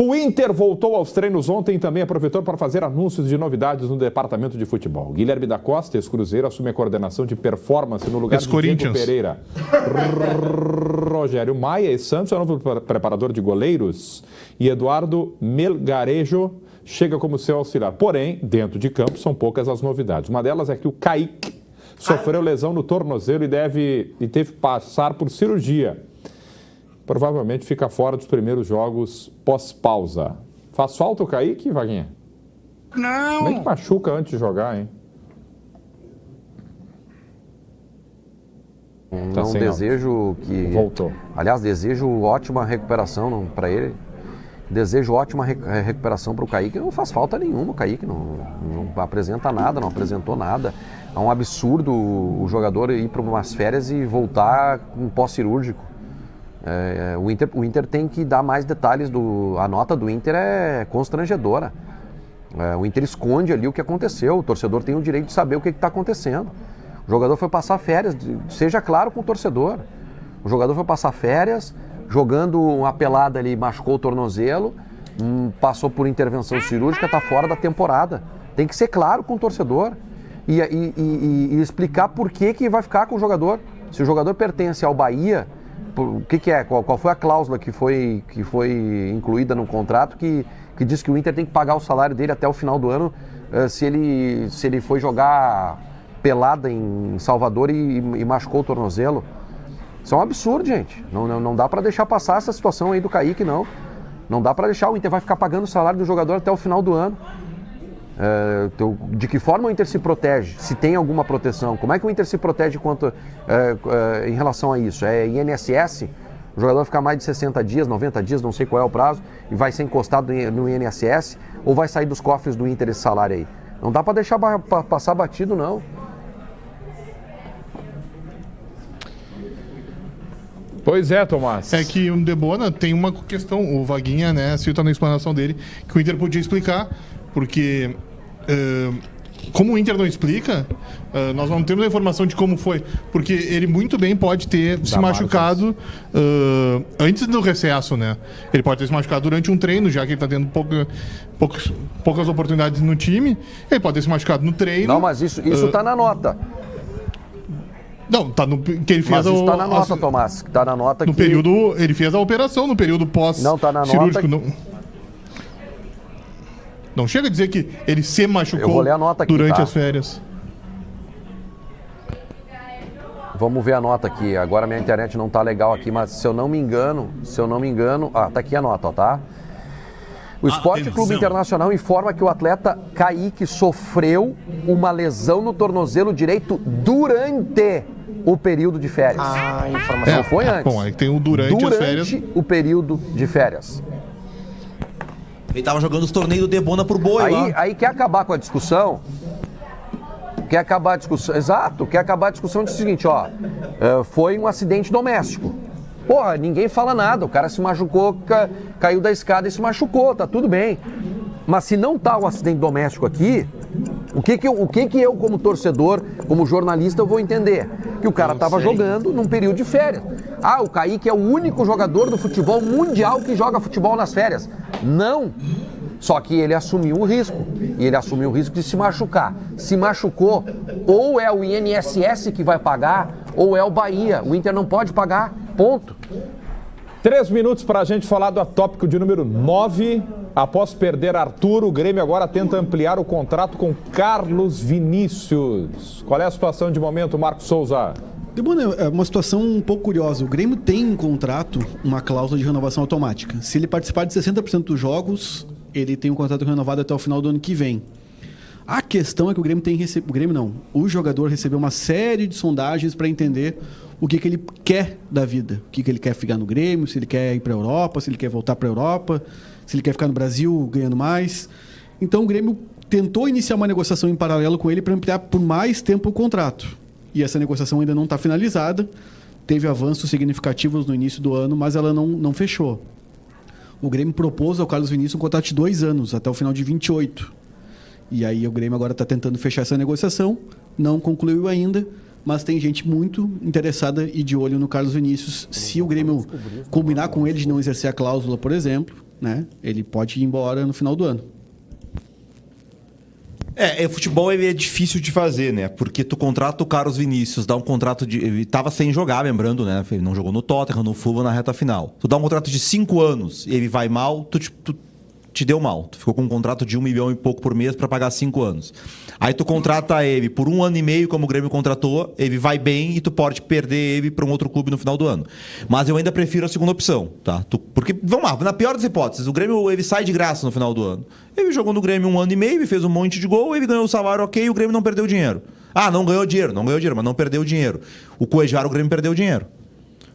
O Inter voltou aos treinos ontem e também aproveitou para fazer anúncios de novidades no departamento de futebol. Guilherme da Costa, ex-Cruzeiro, assume a coordenação de performance no lugar de Diego Pereira. Rogério Maia, ex-Santos, é o novo preparador de goleiros. E Eduardo Melgarejo chega como seu auxiliar. Porém, dentro de campo, são poucas as novidades. Uma delas é que o Kaique sofreu lesão no tornozelo e teve que passar por cirurgia. Provavelmente fica fora dos primeiros jogos pós-pausa. Faz falta o Kaique, Vaguinha? Não. Como é que machuca antes de jogar, hein? Não desejo que... Voltou. Aliás, desejo ótima recuperação para ele. Desejo ótima recuperação para o Kaique. Não faz falta nenhuma. O Kaique não apresenta nada, não apresentou nada. É um absurdo o jogador ir para umas férias e voltar com pós-cirúrgico. O Inter tem que dar mais detalhes. A nota do Inter é constrangedora. O Inter esconde ali o que aconteceu. O torcedor tem o direito de saber o que está acontecendo. O jogador foi passar férias, seja claro com o torcedor. O jogador foi passar férias, jogando uma pelada ali, machucou o tornozelo, passou por intervenção cirúrgica, está fora da temporada. Tem que ser claro com o torcedor e explicar por que vai ficar com o jogador. Se o jogador pertence ao Bahia, o que é? Qual foi a cláusula que foi incluída no contrato que diz que o Inter tem que pagar o salário dele até o final do ano se ele foi jogar pelada em Salvador e machucou o tornozelo? Isso é um absurdo, gente. Não dá para deixar passar essa situação aí do Kaique, não. Não dá para deixar. O Inter vai ficar pagando o salário do jogador até o final do ano. De que forma o Inter se protege? Se tem alguma proteção? Como é que o Inter se protege em relação a isso? É INSS? O jogador vai ficar mais de 60 dias, 90 dias, não sei qual é o prazo, e vai ser encostado no INSS? Ou vai sair dos cofres do Inter esse salário aí? Não dá para deixar passar batido, não. Pois é, Tomás. É que o Debona tem uma questão, o Vaguinha, né, cita na explanação dele, que o Inter podia explicar, porque como o Inter não explica, nós não temos a informação de como foi, porque ele muito bem pode ter se machucado antes do recesso, né? Ele pode ter se machucado durante um treino, já que ele está tendo poucas oportunidades no time, ele pode ter se machucado no treino. Não, mas isso está na nota. Não, tá no que ele fez. Mas isso tá na nota, Tomás. Tá na nota no período, ele fez a operação no período pós. Não, tá na cirúrgico. nota. Não chega a dizer que ele se machucou Eu vou ler a nota aqui, durante tá? as férias. Vamos ver a nota aqui. Agora minha internet não tá legal aqui, mas se eu não me engano, tá aqui a nota, ó, tá? O Esporte Clube Internacional informa que o atleta Kaique sofreu uma lesão no tornozelo direito durante o período de férias. A informação não foi antes. Bom, aí tem o durante as férias. Durante o período de férias. Ele tava jogando os torneios do Debona por boi lá. Aí quer acabar com a discussão? Exato, quer acabar a discussão diz o seguinte, ó. Foi um acidente doméstico. Porra, ninguém fala nada, o cara se machucou, caiu da escada e se machucou, tá tudo bem. Mas se não tá o acidente doméstico aqui, o que eu como torcedor, como jornalista, eu vou entender? Que o cara tava jogando num período de férias. O Kaique é o único jogador do futebol mundial que joga futebol nas férias. Não! Só que ele assumiu o risco. E ele assumiu o risco de se machucar. Se machucou, ou é o INSS que vai pagar, ou é o Bahia. O Inter não pode pagar. Ponto. 3 minutos para a gente falar do tópico de número 9. Após perder Arthur, o Grêmio agora tenta ampliar o contrato com Carlos Vinícius. Qual é a situação de momento, Marcos Souza? É uma situação um pouco curiosa. O Grêmio tem um contrato, uma cláusula de renovação automática. Se ele participar de 60% dos jogos, ele tem um contrato renovado até o final do ano que vem. A questão é que o Grêmio o jogador recebeu uma série de sondagens para entender o que ele quer da vida. O que ele quer ficar no Grêmio, se ele quer ir para a Europa, se ele quer voltar para a Europa, se ele quer ficar no Brasil ganhando mais. Então o Grêmio tentou iniciar uma negociação em paralelo com ele para ampliar por mais tempo o contrato. E essa negociação ainda não está finalizada. Teve avanços significativos no início do ano, mas ela não fechou. O Grêmio propôs ao Carlos Vinícius um contrato de 2 anos, até o final de 28. E aí o Grêmio agora está tentando fechar essa negociação, não concluiu ainda, mas tem gente muito interessada e de olho no Carlos Vinícius. Se o Grêmio combinar com ele de não exercer a cláusula, por exemplo, né? Ele pode ir embora no final do ano. Futebol é difícil de fazer, né? Porque tu contrata o Carlos Vinícius, dá um contrato de... Ele tava sem jogar, lembrando, né? Ele não jogou no Tottenham, no Fulham, na reta final. Tu dá um contrato de 5 anos e ele vai mal, tu te deu mal. Tu ficou com um contrato de 1 milhão e pouco por mês para pagar 5 anos. Aí tu contrata ele por 1 ano e meio, como o Grêmio contratou, ele vai bem e tu pode perder ele para um outro clube no final do ano. Mas eu ainda prefiro a segunda opção, tá? Porque, vamos lá, na pior das hipóteses, o Grêmio ele sai de graça no final do ano. Ele jogou no Grêmio 1 ano e meio, ele fez um monte de gol, ele ganhou o salário ok e o Grêmio não perdeu dinheiro. Ah, não ganhou dinheiro, mas não perdeu dinheiro. O Cuejara, o Grêmio perdeu dinheiro.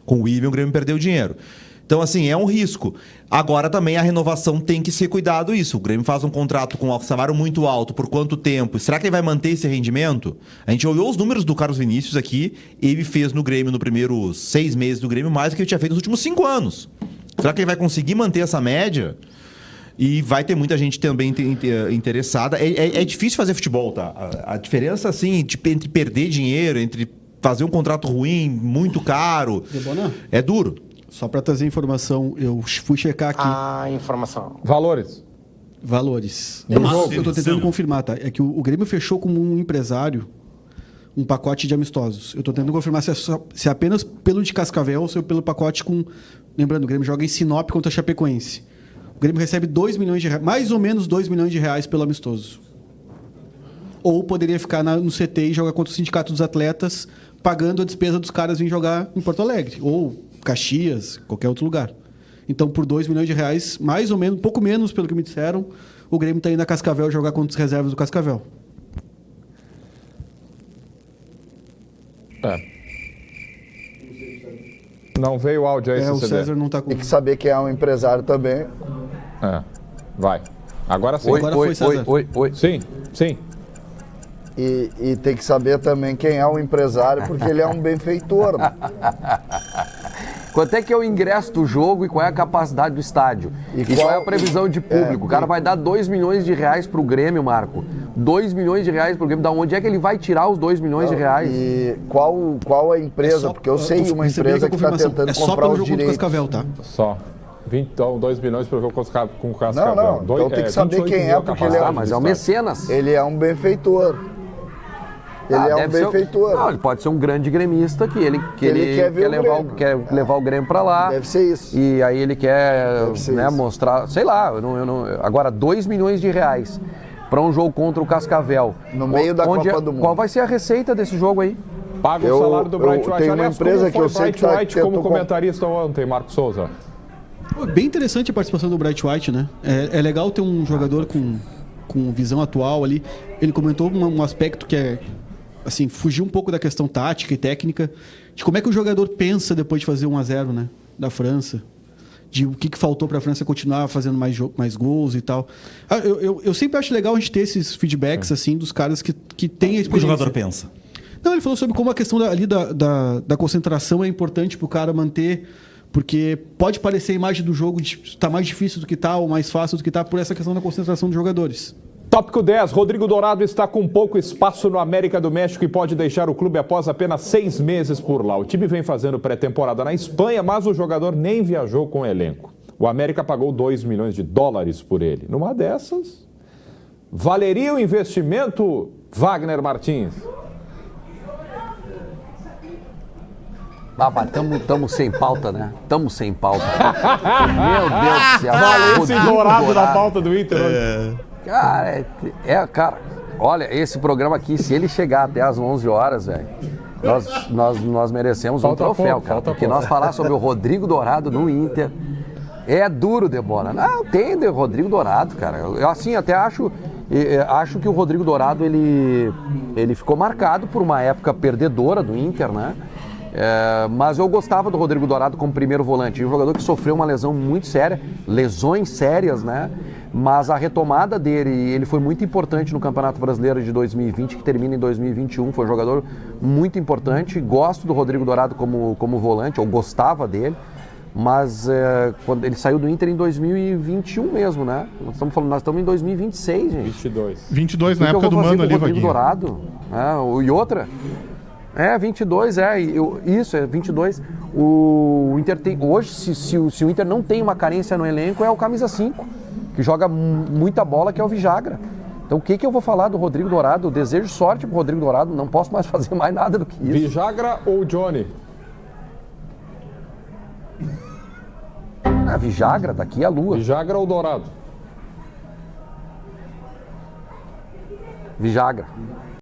Com o William, o Grêmio perdeu dinheiro. Então, assim, é um risco. Agora, também, a renovação tem que ser cuidado isso. O Grêmio faz um contrato com um salário muito alto, por quanto tempo? Será que ele vai manter esse rendimento? A gente olhou os números do Carlos Vinícius aqui, ele fez no Grêmio, no primeiros 6 meses do Grêmio, mais do que ele tinha feito nos últimos 5 anos. Será que ele vai conseguir manter essa média? E vai ter muita gente também interessada. É difícil fazer futebol, tá? A diferença, assim, entre perder dinheiro, entre fazer um contrato ruim, muito caro, é duro. Só para trazer informação, eu fui checar aqui. A informação. Valores. Eu tô tentando confirmar, tá? É que o Grêmio fechou como um empresário um pacote de amistosos. Eu tô tentando confirmar se é apenas pelo de Cascavel ou se é pelo pacote com... Lembrando, o Grêmio joga em Sinop contra a Chapecoense. O Grêmio recebe 2 milhões de reais, mais ou menos 2 milhões de reais pelo amistoso. Ou poderia ficar no CT e jogar contra o Sindicato dos Atletas, pagando a despesa dos caras virem jogar em Porto Alegre. Ou Caxias, qualquer outro lugar. Então, por 2 milhões de reais, mais ou menos, um pouco menos pelo que me disseram, o Grêmio está indo a Cascavel jogar contra as reservas do Cascavel. Não veio o áudio aí, o César não está com... Tem que saber quem é um empresário também. Vai. Agora sim. Agora foi, César. Oi. Sim. E tem que saber também quem é o empresário, porque ele é um benfeitor. Quanto é que é o ingresso do jogo e qual é a capacidade do estádio? E qual é a previsão de público? O cara vai dar 2 milhões de reais pro Grêmio, Marco. 2 milhões de reais pro Grêmio. Da onde é que ele vai tirar os 2 milhões de reais? E qual a empresa? Porque eu sei uma empresa que está tentando comprar os direitos. Cascavel, tá? Só. 2 milhões para o jogo com o Cascavel. Não. Então tem que saber quem é, porque ele é... mas é o mecenas. Ele é um benfeitor. Ele é um benfeitor. Não, ele pode ser um grande gremista que ele quer levar o Grêmio para lá. Deve ser isso. E aí ele quer mostrar, sei lá, agora 2 milhões de reais para um jogo contra o Cascavel. No meio da Copa do Mundo. Qual vai ser a receita desse jogo aí? Paga o salário do Bright White. Tem uma empresa que eu sei que Bright White como comentarista ontem, Marcos Souza. Bem interessante a participação do Bright White, né? É legal ter um jogador com visão atual ali. Ele comentou um aspecto que é... assim, fugir um pouco da questão tática e técnica, de como é que o jogador pensa depois de fazer 1-0, né, da França, de o que faltou para a França continuar fazendo mais gols e tal. Eu sempre acho legal a gente ter esses feedbacks, assim, dos caras que têm a experiência. O que o jogador pensa? Não, ele falou sobre como a questão da concentração é importante para o cara manter, porque pode parecer a imagem do jogo tá mais difícil do que tá, ou mais fácil do que tá, por essa questão da concentração dos jogadores. Tópico 10. Rodrigo Dourado está com pouco espaço no América do México e pode deixar o clube após apenas 6 meses por lá. O time vem fazendo pré-temporada na Espanha, mas o jogador nem viajou com o elenco. O América pagou $2 milhões por ele. Numa dessas, valeria o investimento, Wagner Martins? Mas tamo sem pauta, né? Tamo sem pauta. Meu Deus do céu. Valeu esse Dourado na pauta do Inter hoje. Cara, olha, esse programa aqui, se ele chegar até às 11 horas, velho, nós merecemos um troféu, cara. Porque nós falar sobre o Rodrigo Dourado no Inter é duro, Debona. Não, tem Rodrigo Dourado, cara. Eu assim, até acho que o Rodrigo Dourado, ele ficou marcado por uma época perdedora do Inter, né? Mas eu gostava do Rodrigo Dourado como primeiro volante, um jogador que sofreu uma lesão muito séria, lesões sérias, né? Mas a retomada dele, ele foi muito importante no Campeonato Brasileiro de 2020, que termina em 2021, foi um jogador muito importante. Gosto do Rodrigo Dourado como volante, eu gostava dele, mas quando ele saiu do Inter em 2021 mesmo, né? Nós estamos em 2026, gente. 22 na época do Mano ali, Rodrigo Dourado, e outra... É, 22, isso, é 22. O Inter tem, hoje, se o Inter não tem uma carência no elenco, é o camisa 5, que joga muita bola, que é o Vijagra. Então o que eu vou falar do Rodrigo Dourado? Eu desejo sorte pro Rodrigo Dourado, não posso mais fazer mais nada do que isso. Vijagra ou Johnny? Vijagra, daqui a lua. Vijagra ou Dourado? Vijagra.